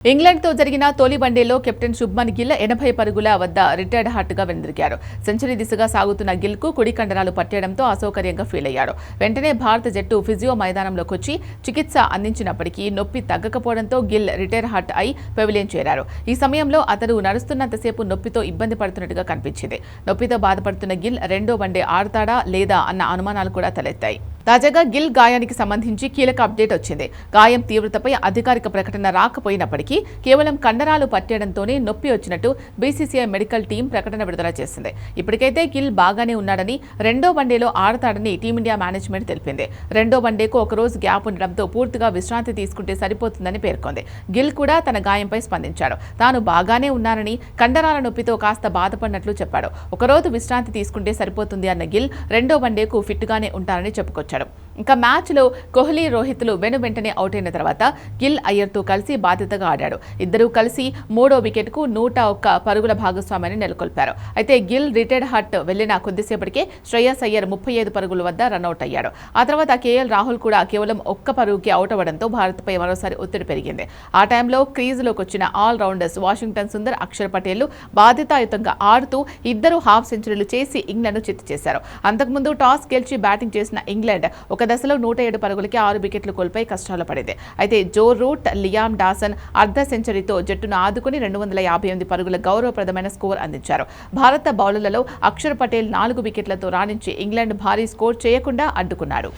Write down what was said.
ఇంగ్లాండ్తో జరిగిన తొలి వన్డేలో కెప్టెన్ శుభ్మన్ గిల్ 80 పరుగుల వద్ద రిటైర్డ్ హార్ట్గా వెనుదిరిగారు. సెంచరీ దిశగా సాగుతున్న గిల్కు కుడి కండరాలు పట్టేయడంతో అసౌకర్యంగా ఫీల్ అయ్యాడు. వెంటనే భారత జట్టు ఫిజియో మైదానంలోకొచ్చి చికిత్స అందించినప్పటికీ నొప్పి తగ్గకపోవడంతో గిల్ రిటైర్ హార్ట్ అయి పెవిలియన్ చేరారు. ఈ సమయంలో అతడు నడుస్తున్నంతసేపు నొప్పితో ఇబ్బంది పడుతున్నట్టుగా కనిపించింది. నొప్పితో బాధపడుతున్న గిల్ రెండో వన్డే ఆడతాడా లేదా అన్న అనుమానాలు కూడా తలెత్తాయి. తాజాగా గిల్ గాయానికి సంబంధించి కీలక అప్డేట్ వచ్చింది. గాయం తీవ్రతపై అధికారిక ప్రకటన రాకపోయినప్పటికీ కేవలం కండరాలు పట్టేయడంతోనే నొప్పి వచ్చినట్టు బీసీసీఐ మెడికల్ టీం ప్రకటన విడుదల చేసింది. ఇప్పటికైతే గిల్ బాగానే ఉన్నాడని, రెండో వన్డేలో ఆడతాడని టీమిండియా మేనేజ్మెంట్ తెలిపింది. రెండో వన్డేకు ఒకరోజు గ్యాప్ ఉండడంతో పూర్తిగా విశ్రాంతి తీసుకుంటే సరిపోతుందని పేర్కొంది. గిల్ కూడా తన గాయంపై స్పందించాడు. తాను బాగానే ఉన్నానని, కండరాల నొప్పితో కాస్త బాధపడినట్లు చెప్పాడు. ఒకరోజు విశ్రాంతి తీసుకుంటే సరిపోతుంది అన్న గిల్ రెండో వన్డేకు ఫిట్గానే ఉంటారని చెప్పుకొచ్చాడు. ఇంకా మ్యాచ్లో కోహ్లీ, రోహిత్లు వెంటనే అవుట్ అయిన తర్వాత గిల్ అయ్యర్తో కలిసి బాధ్యతగా ఆడాడు. ఇద్దరూ కలిసి మూడో వికెట్కు 101 పరుగుల భాగస్వామ్యాన్ని నెలకొల్పారు. అయితే గిల్ రిటైర్డ్ హార్ట్ వెళ్లిన కొద్దిసేపటికే శ్రేయస్ అయ్యర్ 35 పరుగుల వద్ద రనౌట్ అయ్యాడు. ఆ తర్వాత కేఎల్ రాహుల్ కూడా కేవలం 1 పరుగుకి అవుట్ అవ్వడంతో భారత్పై మరోసారి ఒత్తిడి పెరిగింది. ఆ టైంలో క్రీజులోకి వచ్చిన all rounders Washington Sundar, Axar Patel బాధ్యతాయుతంగా ఆడుతూ ఇద్దరు హాఫ్ సెంచరీలు చేసి ఇంగ్లాండ్ను చిత్తు చేశారు. అంతకుముందు టాస్ గెలిచి బ్యాటింగ్ చేసిన ఇంగ్లాండ్ ఒక దశలో 107 పరుగులకి 6 వికెట్లు కోల్పోయి కష్టాలు పడింది. అయితే జో రూట్, లియామ్ డాసన్ అర్ధ సెంచరీతో జట్టును ఆదుకుని 258 పరుగుల గౌరవప్రదమైన స్కోర్ అందించారు. భారత బౌలర్లలో అక్షర్ పటేల్ 4 వికెట్లతో రాణించి ఇంగ్లాండ్ భారీ స్కోర్ చేయకుండా అడ్డుకున్నాడు.